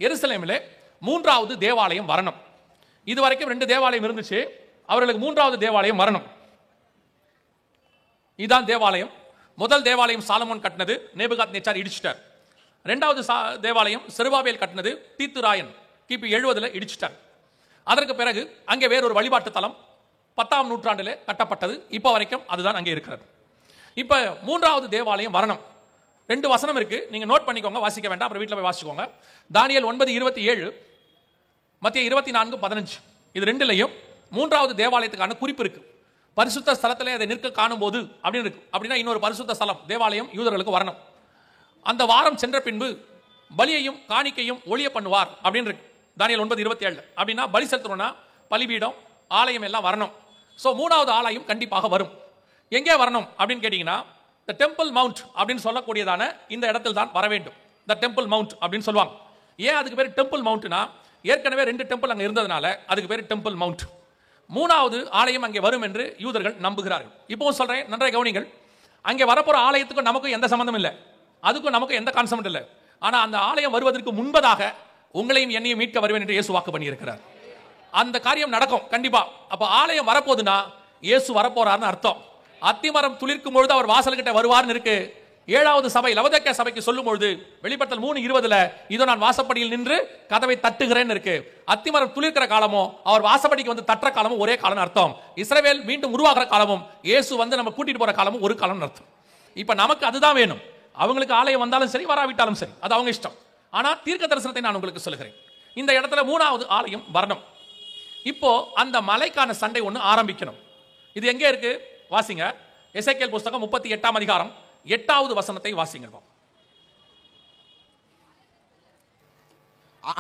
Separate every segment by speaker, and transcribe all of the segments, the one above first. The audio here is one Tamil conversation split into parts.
Speaker 1: எருசலேமிலே 3வது தேவாலயம் வரணும். இதுவரைக்கும் 2 தேவாலயம் இருந்துச்சு, அவர்களுக்கு 3வது தேவாலயம் வரணும். இதுதான் தேவாலயம். முதல் தேவாலயம் சாலமோன் கட்டினது, நேபுகாத்நேச்சார் இடிச்சிட்டார். 2வது தேவாலயம் செருபாபேல் கட்டினது, தீத்துராயன் கிபி 70 இடிச்சிட்டார். அதற்கு பிறகு அங்கே வேறொரு வழிபாட்டு தலம் 10ஆம் நூற்றாண்டிலே கட்டப்பட்டது. இப்போ வரைக்கும் அதுதான் அங்கே இருக்கிறது. இப்போ 3வது தேவாலயம் வரணும். 2 வசனம் இருக்கு, நீங்க நோட் பண்ணிக்கோங்க, வாசிக்க வேண்டாம், அப்புறம் வீட்டில் போய் வாசிக்கோங்க. தானியேல் 9:27, மத்திய 24:15, இது 2லையும் 3வது தேவாலயத்துக்கான குறிப்பு இருக்கு. பரிசுத்த ஸ்தலத்திலே அதை நிற்க காணும் போது அப்படின்னு இருக்கு. அப்படின்னா இன்னொரு பரிசுத்த ஸ்தலம் தேவாலயம் யூதர்களுக்கு வரணும். அந்த வாரம் சென்ற பின்பு பலியையும் காணிக்கையும் ஒளிய பண்ணுவார் அப்படின்னு இருக்கு. தானியேல் 9:27. அப்படின்னா பலி செலுத்தணும்னா பலிபீடம், ஆலயம் எல்லாம் வரணும். ஸோ 3வது ஆலயம் கண்டிப்பாக வரும். எங்கே வரணும் அப்படின்னு கேட்டீங்கன்னா, த டெம்பிள் மவுண்ட் அப்படின்னு சொல்லக்கூடியதான இந்த இடத்தில் தான் வர வேண்டும். த டெம்பிள் மவுண்ட் அப்படின்னு சொல்லுவாங்க. ஏன் அதுக்கு பேர் டெம்பிள் மவுண்ட்னா, ஏற்கனவே 2 டெம்பிள் அங்கே இருந்ததுனால அதுக்கு பேர் டெம்பிள் மவுண்ட். 3வது ஆலயம் அங்கே வரும் என்று யூதர்கள் நம்புகிறார்கள். இப்போ சொல்றேன், நன்றாக கவனிங்கள். அங்கே வரப்போற ஆலயத்துக்கும் நமக்கும் எந்த சம்பந்தம் இல்லை, அதுக்கும் நமக்கு எந்த கான்செப்ட் இல்லை. ஆனா அந்த ஆலயம் வருவதற்கு முன்பதாக உங்களையும் என்னையும் மீட்க வருவேன் என்று இயேசு வாக்கு பண்ணியிருக்கிறார். அந்த காரியம் நடக்கும் கண்டிப்பா. அப்ப ஆலயம் வரப்போதுன்னா இயேசு வரப்போறாருன்னு அர்த்தம். அத்திமரம் துளிர்க்கும் பொழுது அவர் வாசல்கிட்ட வருவார்னு இருக்கு. 7வது சபை லவோதிக்கேயா சபைக்கு சொல்லும் பொழுது வெளிப்படுத்தல் 3:20 இதோ நான் வாசப்படியில் நின்று கதவை தட்டுகிறேன் இருக்கு. அத்திமரம் துளிர்க்கிற காலமோ அவர் வாசப்படிக்கு வந்து தட்டுற காலமும் ஒரே காலம் அர்த்தம். இஸ்ரவேல் மீண்டும் உருவாகிற காலமும் இயேசு வந்து நம்ம கூட்டிட்டு போற காலமும் ஒரு காலம் அர்த்தம். இப்ப நமக்கு அதுதான் வேணும். அவங்களுக்கு ஆலயம் வந்தாலும் சரி, வராவிட்டாலும் சரி, அது அவங்க இஷ்டம். ஆனா தீர்க்க தரிசனத்தை நான் உங்களுக்கு சொல்லுகிறேன். இந்த இடத்துல 3வது ஆலயம் வரணும். இப்போ அந்த மலைக்கான சண்டை ஒன்று ஆரம்பிக்கணும். இது எங்க இருக்கு வாசிங்க. எசேக்கியேல் புஸ்தகம் 38ஆம் அதிகாரம் 8வது வசனத்தை வாசிங்க.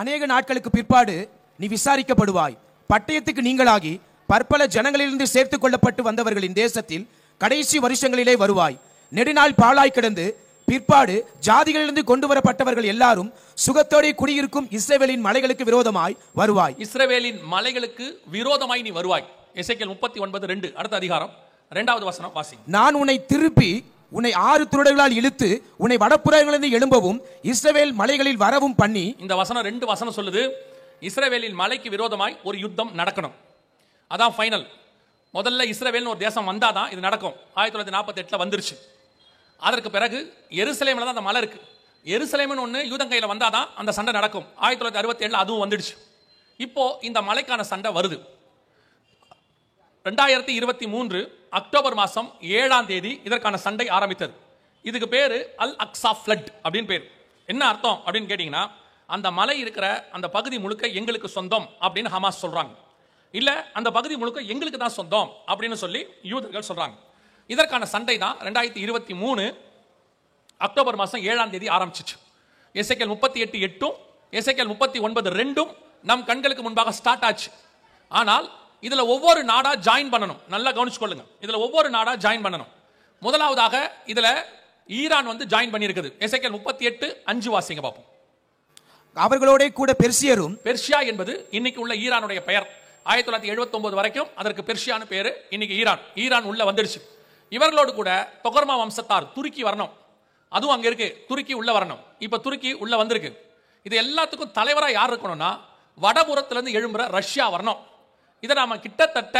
Speaker 2: அநேக நாட்களுக்கு பிற்பாடு நீ விசாரிக்கப்படுவாய். பட்டயத்துக்கு நீங்களாகி பற்பல ஜனங்களிலிருந்து சேர்த்துக் கொள்ளப்பட்டு வந்தவர்களின் தேசத்தில் கடைசி வருஷங்களிலே வருவாய். நெடுநாள் பாழாய் கிடந்து பிற்பாடு ஜாதிகளிலிருந்து கொண்டு வரப்பட்டவர்கள் எல்லாரும் சுகத்தோடு குடியிருக்கும் இஸ்ரவேலின் மலைகளுக்கு விரோதமாய் வருவாய்.
Speaker 1: இஸ்ரவேலின் மலைகளுக்கு விரோதமாய் நீ வருவாய். எசேக்கியேல் 39:2 அடுத்த அதிகாரம் 2வது வசனம் வாசி.
Speaker 2: நான் உன்னை திருப்பி உன்னை 6 துறடுகளால் இழுத்து உன்னை வடப்புறங்களிலிருந்து எழும்பவும் இஸ்ரவேல் மலைகளில் வரவும் பண்ணி. இந்த வசனம்
Speaker 1: 2 வசனம் சொல்லுது, இஸ்ரவேலின் மலைக்கு விரோதமாய் ஒரு யுத்தம் நடக்கணும். அதான் ஃபைனல். முதல்ல இஸ்ரவேல்னு ஒரு தேசம் வந்தாதான் இது நடக்கும். 1948 வந்துருச்சு. அதற்கு பிறகு எருசலேமில் தான் அந்த மலை இருக்கு. எருசலேம்னு ஒன்று யூதன் கையில் வந்தாதான் அந்த சண்டை நடக்கும். 1967 அதுவும் வந்துடுச்சு. இப்போ இந்த மலைக்கான சண்டை வருது. 2023 அக்டோபர் மாதம் 7ஆம் தேதி இதற்கான சண்டை ஆரம்பித்தது. இதுக்கு பேரு அல் அக்ஸா ஃப்ளட் அப்படின்னு பேர். என்ன அர்த்தம் அப்படின்னு கேட்டீங்கன்னா, அந்த மலை இருக்கிற அந்த பகுதி முழுக்க எங்களுக்கு சொந்தம் அப்படின்னு ஹமாஸ் சொல்றாங்க. இல்ல அந்த பகுதி முழுக்க எங்களுக்கு தான் சொந்தம் அப்படின்னு சொல்லி யூதர்கள் சொல்றாங்க. இதற்கான சண்டை தான் 2023 அக்டோபர் மாதம் 7ஆம் தேதி ஆரம்பிச்சிச்சு. எசேக்கியேல் 38:8 எசேக்கியேல் 39:2 நம் கண்களுக்கு முன்பாக ஸ்டார்ட் ஆச்சு. ஆனால் இதுல ஒவ்வொரு நாடா ஜாயின் பண்ணணும். நல்லா கவனிச்சுக்கொள்ளுங்க. இதுல ஒவ்வொரு நாடா ஜாயின் பண்ணணும். முதலாவதாக இதுல ஈரான் வந்து ஜாயின் பண்ணியிருக்குது. எசேக்கியேல் 38:5 வாசிங்க பார்ப்போம்.
Speaker 2: அவர்களோட கூட பெர்சியரும்.
Speaker 1: பெர்ஷியா என்பது இன்னைக்கு உள்ள ஈரானுடைய பெயர். 1979 வரைக்கும் அதற்கு பெர்ஷியான்னு பேரு. இன்னைக்கு ஈரான் உள்ள வந்துடுச்சு. இவர்களோடு கூட தொகர்மா வம்சத்தார் துருக்கி வரணும். அதுவும் அங்க இருக்கு. துருக்கி உள்ள வரணும். இப்ப துருக்கி உள்ள வந்திருக்கு. இது எல்லாத்துக்கும் தலைவரா யார் இருக்கணும்னா, வடபுறத்திலிருந்து எழும்புற ரஷ்யா வரணும். இதை நாம கிட்டத்தட்ட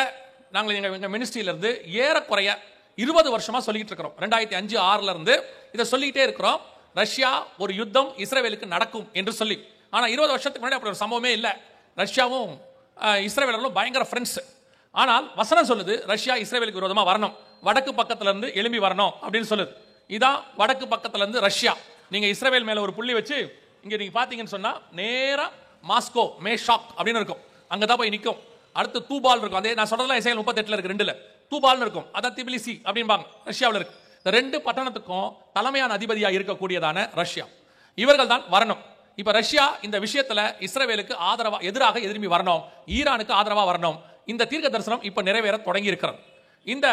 Speaker 1: நாங்கள் எங்க மினிஸ்ட்ரியில இருந்து ஏறக்குறைய 20 வருஷமா சொல்லிட்டு இருக்கிறோம். 2005-6 இருந்து இதை சொல்லிட்டே இருக்கிறோம். ரஷ்யா ஒரு யுத்தம் இஸ்ரேலுக்கு நடக்கும் என்று சொல்லி. ஆனா 20 வருஷத்துக்கு முன்னாடி அப்படி ஒரு சம்பவமே இல்லை. ரஷ்யாவும் இஸ்ரேலும் பயங்கர ஃப்ரெண்ட்ஸ். ஆனால் வசனம் சொல்லுது ரஷ்யா இஸ்ரேலுக்கு விரோதமா வரணும், வடக்கு பக்கத்துல இருந்து எழும்பி வரணும் அப்படின்னு சொல்லுது. இதான் வடக்கு பக்கத்துல இருந்து ரஷ்யா. நீங்க இஸ்ரேல் மேல ஒரு புள்ளி வச்சு இங்க நீங்க பாத்தீங்கன்னு சொன்னா நேரா மாஸ்கோ மேஷாக் அப்படின்னு இருக்கும். அங்கதான் போய் நிற்கும். அடுத்து தூபால் இருக்கும். அதே நான் சொல்றதுல எசேக்கியேல் 38 இருக்கு. 2ல தூபால்னு இருக்கும். அதான் திபிலிசி அப்படிம்பாங்க. ரஷ்யாவில் இருக்கு. இந்த 2 பட்டணத்துக்கும் தலைமையான அதிபதியா இருக்கக்கூடியதான ரஷ்யா, இவர்கள் தான் வரணும். இப்ப ரஷ்யா இந்த விஷயத்துல இஸ்ரேலுக்கு ஆதரவா எதிராக எதிர்ப்பு வரணும், ஈரானுக்கு ஆதரவா வரணும். இந்த தீர்க்க தரிசனம் இப்ப நிறைவேற தொடங்கி இருக்கிறது. இந்த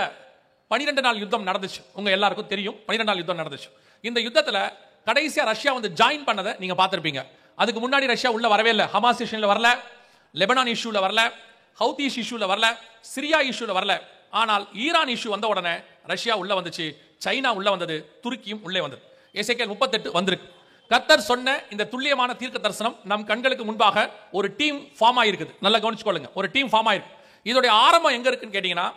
Speaker 1: 12 நாள் யுத்தம் நடந்துச்சு. உங்க எல்லாருக்கும் தெரியும் 12 நாள் யுத்தம் நடந்துச்சு. இந்த யுத்தத்துல கடைசியா ரஷ்யா வந்து ஜாயின் பண்ணதை நீங்க பார்த்திருப்பீங்க. அதுக்கு முன்னாடி ரஷ்யா உள்ள வரவே இல்லை. ஹமாஸ் இஷ்யூல வரல, லெபனான் இஷ்யூல வரல, ஹவுதீஸ் இஷ்யூல வரல, சிரியா இஷ்யூல வரல. ஆனால் ஈரான் இஷ்யூ வந்த உடனே ரஷ்யா உள்ள வந்துச்சு, சைனா உள்ள வந்தது, துருக்கியும் உள்ளே வந்தது. எசேக்கியேல் 38 வந்திருக்கு. கர்த்தர் சொன்ன இந்த துல்லியமான தீர்க்க தரிசனம் நம் கண்களுக்கு முன்பாக ஒரு டீம் ஃபார்ம் ஆயிருக்குது. நல்லா கவனிச்சுக்கொள்ளுங்க, ஒரு டீம் ஃபார்ம் ஆயிருக்கு. இதோடைய ஆரம்பம் எங்க இருக்குன்னு கேட்டீங்கன்னா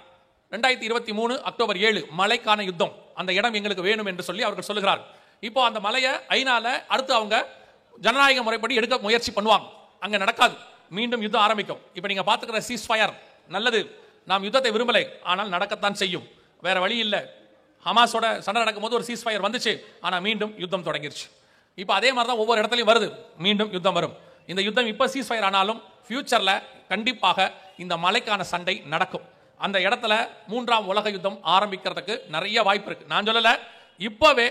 Speaker 1: 2023 அக்டோபர் 7 மலைக்கான யுத்தம். அந்த இடம் எங்களுக்கு வேணும் என்று சொல்லி அவர்கள் சொல்லுகிறார். இப்போ அந்த மலையை ஐநால அடுத்து அவங்க ஜனநாயக முறைப்படி எடுக்க முயற்சி பண்ணுவாங்க. அங்க நடக்காது, மீண்டும் யுத்தம் ஆரம்பிக்கும். இப்போ நீங்க பாத்துக்கிற சீஸ் ஃபயர் நல்லது, நாம் யுத்தத்தை விரும்பலை, ஆனால் நடக்கத்தான் செய்யும், வேற வழி இல்லை. ஹமாஸோட சண்டை நடக்கும்போது ஒரு சீஸ் ஃபயர் வந்துச்சு, ஆனா மீண்டும் யுத்தம் தொடங்கிருச்சு. இப்போ அதே மாதிரி தான் ஒவ்வொரு இடத்துலையும் வருது, மீண்டும் யுத்தம் வரும். இந்த யுத்தம் இப்போ சீஸ் ஃபயர் ஆனாலும் ஃபியூச்சர்ல கண்டிப்பாக இந்த மலைக்கான சண்டை நடக்கும். அந்த இடத்துல 3ஆம் உலக யுத்தம் ஆரம்பிக்கிறதுக்கு நிறைய வாய்ப்பு இருக்கு. நான் சொல்லல, இப்பவே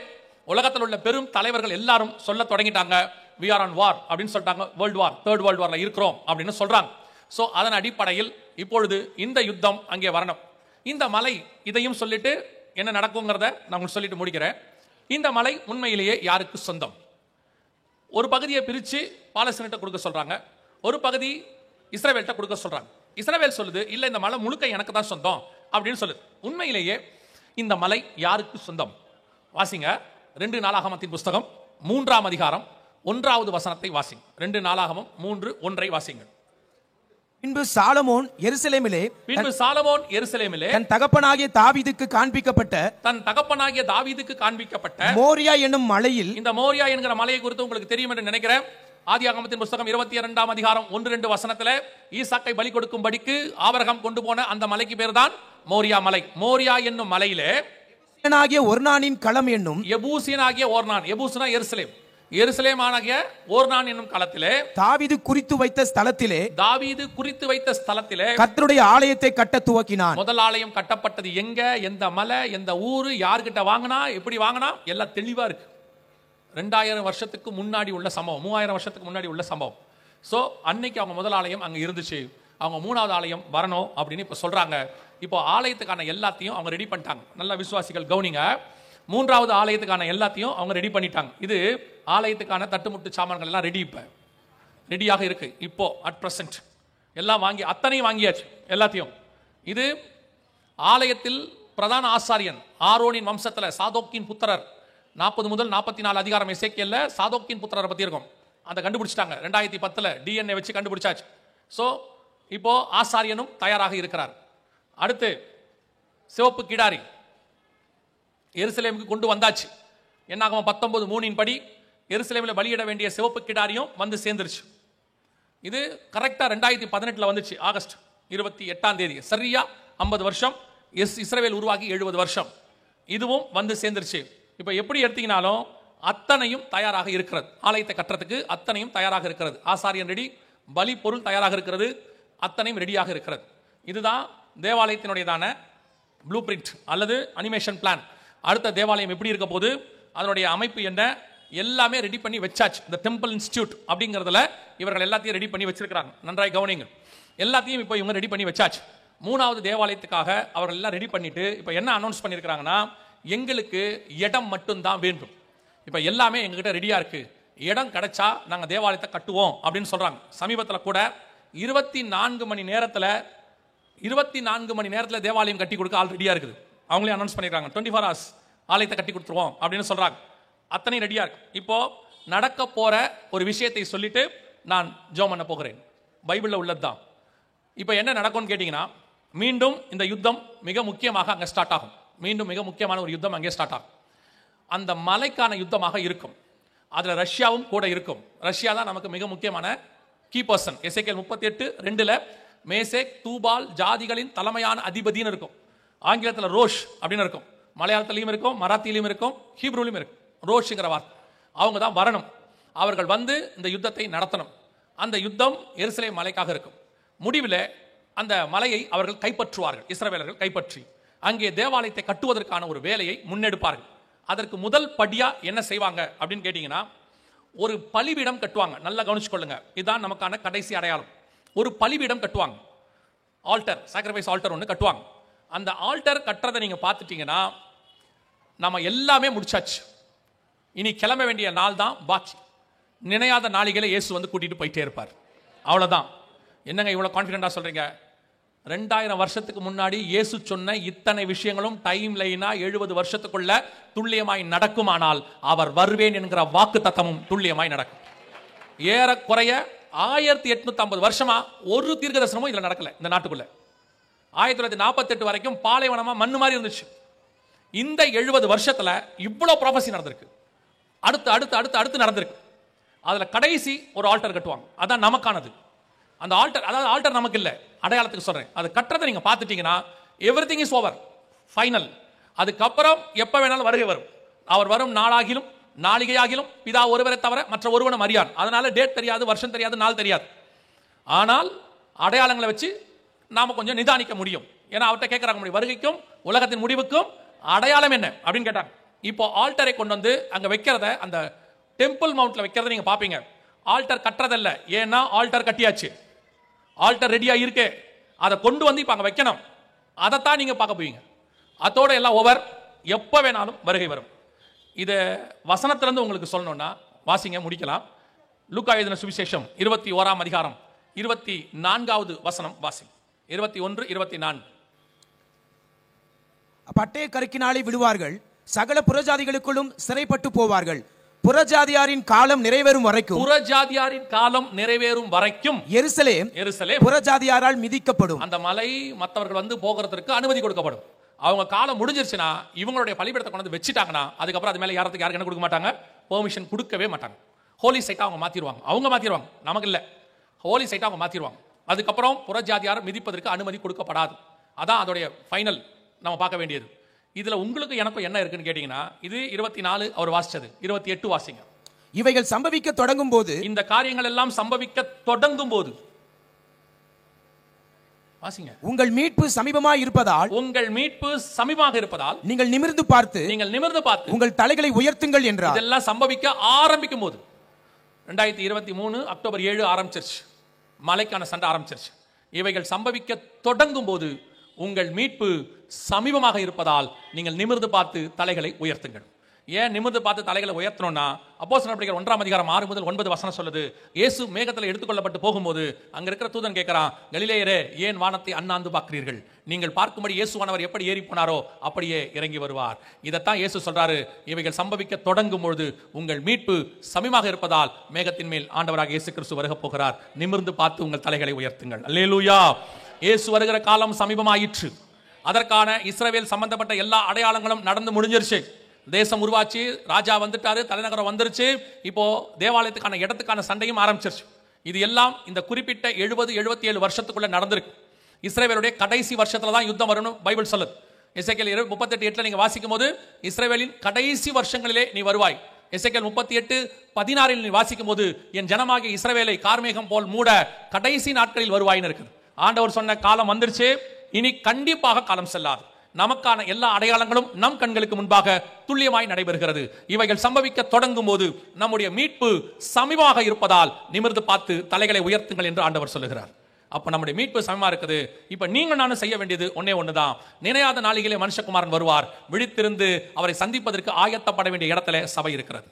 Speaker 1: உலகத்தில் உள்ள பெரும் தலைவர்கள் எல்லாரும் சொல்ல தொடங்கிட்டாங்க, we are on war அப்படின்னு சொல்லிட்டாங்க. வேர்ல்டு வார், தேர்ட் வேர்ல்டு வார்ல இருக்கிறோம் அப்படின்னு சொல்றாங்க. சோ அதன் அடிப்படையில் இப்பொழுது இந்த யுத்தம் அங்கே வரணும். இந்த மலை இதையும் சொல்லிட்டு என்ன நடக்குங்கிறத நான் சொல்லிட்டு முடிக்கிறேன். இந்த மலை உண்மையிலேயே யாருக்கு சொந்தம்? ஒரு பகுதியை பிரிச்சு பாலஸ்தீனத்தை கொடுக்க சொல்றாங்க, ஒரு பகுதி இஸ்ரவேல்கிட்ட கொடுக்க சொல்றாங்க. இஸ்ரவேல் சொல்லுது இல்ல, இந்த மலை முழுக்க எனக்கு தான் சொந்தம் அப்படின்னு சொல்லுது. உண்மையிலேயே இந்த மலை யாருக்கு சொந்தம்? வாசிங்க 2 நாளாகமத்தின் புஸ்தகம் 3ஆம் அதிகாரம் 1வது வசனத்தை வாசிங்க. 2 நாளாகமம் 3:1 வாசிங்க.
Speaker 2: பின்பு சாலமோன் எருசலேமிலே தன் தகப்பனாகிய தாவீதுக்கு காண்பிக்கப்பட்ட மோரியா என்னும் மலையில்,
Speaker 1: இந்த மோரியா என்கிற மலையை குறித்து உங்களுக்கு தெரியும் என்று நினைக்கிறேன். ஆதியாகமத்தின் புஸ்தகம் 22ஆம் அதிகாரம் 1-2 வசனத்துல ஈசாக்கை பலி கொடுக்கும்படிக்கு ஆபிரகாம் கொண்டு போன அந்த மலைக்கு பேர் தான் மோரியா மலை. மோரியா என்னும் மலையிலே
Speaker 2: ஒர்னானின் களம் என்னும்
Speaker 1: எபூசியனாகிய ஓர்னான், எபூசுனா எருசலேம், எருசலேமாகிய ஓர்னான் என்னும் களத்திலே
Speaker 2: தாவீது குறித்து வைத்த ஸ்தலத்திலே கர்த்தருடைய ஆலயத்தை கட்ட துவக்கினான்.
Speaker 1: முதல் ஆலயம் கட்டப்பட்டது எங்க, எந்த மலை, எந்த ஊரு, யார்கிட்ட வாங்கினா, எப்படி வாங்கினா, எல்லாம் தெளிவா இருக்கு. 2000 வருஷத்துக்கு முன்னாடி உள்ள சம்பவம், 3000 வருஷத்துக்கு முன்னாடி உள்ள சம்பவம். சோ அன்னைக்கு அவங்க முதல் ஆலயம் அங்க இருந்துச்சு, அவங்க 3வது ஆலயம் வரணும் அப்படின்னு இப்ப சொல்றாங்க. இப்போ ஆலயத்துக்கான எல்லாத்தையும் அவங்க ரெடி பண்ணிட்டாங்க. நல்ல விசுவாசிகள் கவனிங்க, 3வது ஆலயத்துக்கான எல்லாத்தையும் அவங்க ரெடி பண்ணிட்டாங்க. இது ஆலயத்துக்கான தட்டுமுட்டு சாமான்கள் எல்லாம் ரெடியாக இருக்கு. இப்போ அட் பிரசன்ட் எல்லாம் அத்தனையும் வாங்கியாச்சு எல்லாத்தையும். இது ஆலயத்தில் பிரதான ஆசாரியன் ஆரோனின் வம்சத்துல சாதோக்கின் புத்திரர் 40 முதல் 44 அதிகாரம் எசேக்கியேல்ல சாதோக்கின் புத்திரரை பத்தி இருக்கும். அதை கண்டுபிடிச்சிட்டாங்க 2010 DNA வச்சு கண்டுபிடிச்சாச்சு. சோ இப்போ ஆசாரியனும் தயாராக இருக்கிறார். அடுத்து சிவப்பு கிடாரி எருசலேமுக்கு கொண்டு வந்தாச்சு. என்னாகும் 19:3 படி எருசலேமில் பலியிட வேண்டிய சிவப்பு கிடாரியும் வந்து சேர்ந்துருச்சு. இது கரெக்டா 2018 வந்துச்சு, ஆகஸ்ட் 28ஆம் தேதி. சரியா 50 வருஷம் இஸ்ரவேல் உருவாகி 70 வருஷம். இதுவும் வந்து சேர்ந்துருச்சு. இப்ப எப்படி எடுத்தீங்கனாலும் அத்தனையும் தயாராக இருக்கிறது. ஆலயத்தை கட்டுறதுக்கு அத்தனையும் தயாராக இருக்கிறது. ஆசாரியன் ரெடி, பலி பொருள் தயாராக இருக்கிறது, அத்தனையும் ரெடியாக இருக்கிறது. இதுதான் தேவாலயத்தினுடையதான ப்ளூ பிரிண்ட் அல்லது அனிமேஷன் பிளான். அடுத்த தேவாலயம் எப்படி இருக்க போது, அதனுடைய அமைப்பு என்ன, எல்லாமே ரெடி பண்ணி வச்சாச்சு. இந்த டெம்பிள் இன்ஸ்டிடியூட் அப்படிங்கிறதுல இவர்கள் எல்லாத்தையும் ரெடி பண்ணி வச்சிருக்கிறாங்க. நன்றாய் கவனிங்க, எல்லாத்தையும் இப்போ இவங்க ரெடி பண்ணி வச்சாச்சு. 3வது தேவாலயத்துக்காக அவர்கள் எல்லாம் ரெடி பண்ணிட்டு இப்போ என்ன அனௌன்ஸ் பண்ணியிருக்கிறாங்கன்னா, எங்களுக்கு இடம் மட்டும்தான் வேண்டும். இப்போ எல்லாமே எங்ககிட்ட ரெடியா இருக்கு, இடம் கிடைச்சா நாங்கள் தேவாலயத்தை கட்டுவோம் அப்படின்னு சொல்றாங்க. சமீபத்தில் கூட 24 மணி நேரத்தில் தேவாலயம் கட்டி கொடுக்க ஆல் ரெடியா இருக்குது. அவங்களே அனௌன்ஸ் பண்ணிருக்காங்க 24 hours ஆலயத்தை கட்டி கொடுத்துருவோம் அப்படின்னு சொல்றாங்க. அத்தனை ரெடியா இருக்கு. இப்போ நடக்க போற ஒரு விஷயத்தை சொல்லிட்டு நான் ஜெபம் பண்ண போகிறேன். பைபிள்ல உள்ளதுதான். இப்போ என்ன நடக்கும்னு கேட்டீங்கன்னா, மீண்டும் இந்த யுத்தம் மிக முக்கியமாக அங்கே ஸ்டார்ட் ஆகும். மீண்டும் மிக முக்கியமான ஒரு யுத்தம் அங்கே ஸ்டார்ட் ஆகும். அந்த மலைக்கான யுத்தமாக இருக்கும். அதுல ரஷ்யாவும் கூட இருக்கும். ரஷ்யா தான் நமக்கு மிக முக்கியமான கீ பர்சன். எசேக்கியேல் 38:2 மேசேக் தூபால் ஜாதிகளின் தலைமையான அதிபதினு இருக்கும். ஆங்கிலத்தில் ரோஷ் அப்படின்னு இருக்கும், மலையாளத்திலையும் இருக்கும், மராத்தியிலும் இருக்கும், ஹீப்ரூலையும் இருக்கும். ரோஷ்ங்கிற வார்த்தை. அவங்க தான் வரணும். அவர்கள் வந்து இந்த யுத்தத்தை நடத்தணும். அந்த யுத்தம் எருசலேம் மலைக்காக இருக்கும். முடிவில் அந்த மலையை அவர்கள் கைப்பற்றுவார்கள். இஸ்ரவேலர்கள் கைப்பற்றி அங்கே தேவாலயத்தை கட்டுவதற்கான ஒரு வேலையை முன்னெடுப்பார்கள். அதற்கு முதல் படியா என்ன செய்வாங்க அப்படின்னு கேட்டீங்கன்னா, ஒரு பலிபீடம் கட்டுவாங்க. நல்லா கவனிச்சுக்கொள்ளுங்க, இதுதான் நமக்கான கடைசி அடையாளம். ஒரு பலிபீடம் கட்டுவாங்க. ஆல்டர், சாக்ரிஃபைஸ் ஆல்டர் ஒன்று கட்டுவாங்க. அந்த ஆல்டர் கட்டுறதை நீங்க பார்த்துட்டீங்கன்னா, நம்ம எல்லாமே முடிச்சாச்சு. இனி கிளம்ப வேண்டிய நாள் தான் பாக்கி. நினையாத நாளிகளை இயேசு வந்து கூட்டிட்டு போயிட்டே இருப்பார். அவ்வளவுதான். என்னங்க இவ்வளவு கான்ஃபிடென்ட்டா சொல்றீங்க? 2000 வருஷத்துக்கு முன்னாடி இயேசு சொன்ன இத்தனை விஷயங்களும் டைம் லைனா 70 வருஷத்துக்குள்ள துல்லியமாய் நடக்குமானால் அவர் வருவேன் என்கிற வாக்கு தத்தமும் துல்லியமாய் நடக்கும். ஏறக்குறைய 1850 வருஷமா ஒரு தீர்க்க தரிசனமும் இதுல நடக்கல. இந்த நாட்டுக்குள்ள 1948 வரைக்கும் பாலைவனமா மண்ணு மாதிரி இருந்துச்சு. இந்த 70 வருஷத்துல இவ்வளவு ப்ராபசி நடந்திருக்கு. அடுத்து அடுத்து அடுத்து அடுத்து நடந்திருக்கு. அதுல கடைசி ஒரு ஆல்டர் கட்டுவாங்க. அதான் நமக்கானது. அந்த ஆல்டர், அதாவது ஆல்டர் நமக்கு இல்ல, அடையாளத்துக்கு சொல்றேன். அது கட்டுறதை நீங்க பார்த்துட்டீங்கன்னா எவ்ரிதிங் இஸ் ஓவர், ஃபைனல். அதுக்கப்புறம் எப்ப வேணாலும் வருகை வரும். அவர் வரும் நாளாகிலும் நாளிகையாகிலும் பிதா ஒருவரை தவிர மற்ற ஒருவனும் அறியான். அதனால டேட் தெரியாது, வருஷம் தெரியாது, நாள் தெரியாது. ஆனால் அடையாளங்களை வச்சு நாம கொஞ்சம் நிதானிக்க முடியும். ஏன்னா அவர்கிட்ட கேட்கறாங்க, முடியும் வருகைக்கும் உலகத்தின் முடிவுக்கும் அடையாளம் என்ன அப்படின்னு கேட்டாங்க. இப்போ ஆல்டரை கொண்டு வந்து அங்க வைக்கிறத, அந்த டெம்பிள் மவுண்ட்ல வைக்கிறத நீங்க பாப்பீங்க. ஆல்டர் கட்டுறதல்ல, ஏன்னா ஆல்டர் கட்டியாச்சு, ஆல்டர் ரெடியா இருக்கு. அதை கொண்டு வந்து இப்ப அங்க வைக்கணும். அதைத்தான் நீங்க பார்க்க போவீங்க. அதோட எல்லாம் ஓவர், எப்ப வேணாலும் வருகை வரும். இதை வசனத்திலிருந்து உங்களுக்கு சொல்லணும்னா வாசிங்க, முடிக்கலாம். லூக்கா எழுதின சுவிசேஷம் 21ஆம் அதிகாரம் 24வது வசனம் வாசிங்க. 21, 24.
Speaker 2: பட்டய கருக்கினாலே விடுவார்கள், சகல புறஜாதிகளுக்குள்ளும் சிறைப்பட்டு போவார்கள். புறஜாதியாரின் காலம் நிறைவேறும் வரைக்கும்,
Speaker 1: புறஜாதியாரின் காலம் நிறைவேறும் வரைக்கும்
Speaker 2: எருசலேம் புறஜாதியாரால் மிதிக்கப்படும்.
Speaker 1: அந்த மலை மற்றவர்கள் வந்து போகிறதுக்கு அனுமதி கொடுக்கப்படும். அவங்க காலம் முடிஞ்சிருச்சுன்னா, இவங்களுடைய பலிபீடத்தை கொண்டு வந்து வச்சுட்டாங்கன்னா, அதுக்கப்புறம் அது மேல யாருக்கு என்ன கொடுக்க மாட்டாங்க, பெர்மிஷன் கொடுக்கவே மாட்டாங்க. ஹோலி சைட்டா அவங்க மாத்திடுவாங்க. நமக்கு இல்ல, ஹோலி சைட்டா அவங்க மாத்திடுவாங்க. அதுக்கப்புறம் புறஜாதியார் மிதிப்பதற்கு அனுமதி கொடுக்கப்படாது. அதான் அதோடைய ஃபைனல் நம்ம பார்க்க வேண்டியது. இதுல உங்களுக்கு எனக்கும் என்ன இருக்குன்னு கேட்டீங்கன்னா, இது 24 அவர் வாசிச்சது. 28 வாசிங்க.
Speaker 2: இவைகள் சம்பவிக்க தொடங்கும் போது, இந்த
Speaker 1: காரியங்கள் எல்லாம் சம்பவிக்க தொடங்கும் போது வாசிங்க.
Speaker 2: உங்கள் மீட்பு சமீபமாக இருப்பதால் நீங்கள் நிமிர்ந்து பார்த்து உங்கள் தலைகளை உயர்த்துங்கள் என்றார்.
Speaker 1: இதெல்லாம் சம்பவிக்க ஆரம்பிக்கும் போது 2023 அக்டோபர் 7 ஆரம்பிச்சிருச்சு. மலைக்கான சண்டை ஆரம்பிச்சிருச்சு. இவைகள் சம்பவிக்க தொடங்கும் போது உங்கள் மீட்பு சமீபமாக இருப்பதால் நீங்கள் நிமிர்ந்து பார்த்து தலைகளை உயர்த்துங்கள். ஏன் நிமிர்ந்து பார்த்து தலைகளை உயர்த்தணும்னா, அப்போஸ்தலர் நடவடிக்கைகள் 1ஆம் அதிகாரம் 6 முதல் 9 வசனம் சொல்லுது. இயேசு மேகத்தில் எடுத்துக்கொள்ளப்பட்டு போகும்போது அங்க இருக்கிற தூதன் கேட்கிறான், கலிலேயரே ஏன் வானத்தை அண்ணாந்து பார்க்கிறீர்கள்? நீங்கள் பார்க்கும்படி இயேசுவானவர் எப்படி ஏறி போனாரோ அப்படியே இறங்கி வருவார். இதைத்தான் இயேசு சொல்றாரு. இவைகள் சம்பவிக்க தொடங்கும் பொழுது உங்கள் மீட்பு சமீபமாக இருப்பதால் மேகத்தின் மேல் ஆண்டவராக இயேசு கிறிஸ்து வருக போகிறார். நிமிர்ந்து பார்த்து உங்கள் தலைகளை உயர்த்துங்கள். அல்லேலூயா. இயேசு வருகிற காலம் சமீபமாயிற்று. அதற்கான இஸ்ரவேல் சம்பந்தப்பட்ட எல்லா அடையாளங்களும் நடந்து முடிஞ்சிருச்சு. தேசம் உருவாச்சு, ராஜா வந்துட்டாரு, தலைநகரம் வந்துருச்சு. இப்போ தேவாலயத்துக்கான இடத்துக்கான சண்டையும் ஆரம்பிச்சிருச்சு. இது எல்லாம் இந்த குறிப்பிட்ட 70-77 வருஷத்துக்குள்ள நடந்திருக்கு. இஸ்ரவேலுடைய கடைசி வருஷத்துல தான் யுத்தம் வரும்னு பைபிள் சொல்லுது. எசேக்கியேல் 38:8 நீங்க வாசிக்கும் போது, இஸ்ரவேலின் கடைசி வருஷங்களிலே நீ வருவாய். எசேக்கியேல் 38:16 நீ வாசிக்கும் போது, என் ஜனமாகிய இஸ்ரவேலை கார்மேகம் போல் மூட கடைசி நாட்களில் வருவாயின்னு இருக்குது. ஆண்டவர் சொன்ன காலம் வந்துருச்சு. இனி கண்டிப்பாக காலம் செல்லாது. நமக்கான எல்லா அடையாளங்களும் நம் கண்களுக்கு முன்பாக துல்லியமாய் நடைபெறுகிறது. இவைகள் சம்பவிக்க தொடங்கும் போது நம்முடைய மீட்பு சமீபமாக இருப்பதால் நிமிர்ந்து பார்த்து தலைகளை உயர்த்துங்கள் என்று ஆண்டவர் சொல்லுகிறார். அப்ப நம்முடைய மீட்பு சமீபமா இருக்குது. இப்ப நீங்க நானும் செய்ய வேண்டியது ஒன்னே ஒண்ணுதான். நினையாத நாளிலே மனுஷகுமாரன் வருவார். விழித்திருந்து அவரை சந்திப்பதற்கு ஆயத்தப்பட வேண்டிய இடத்துல சபை இருக்கிறது.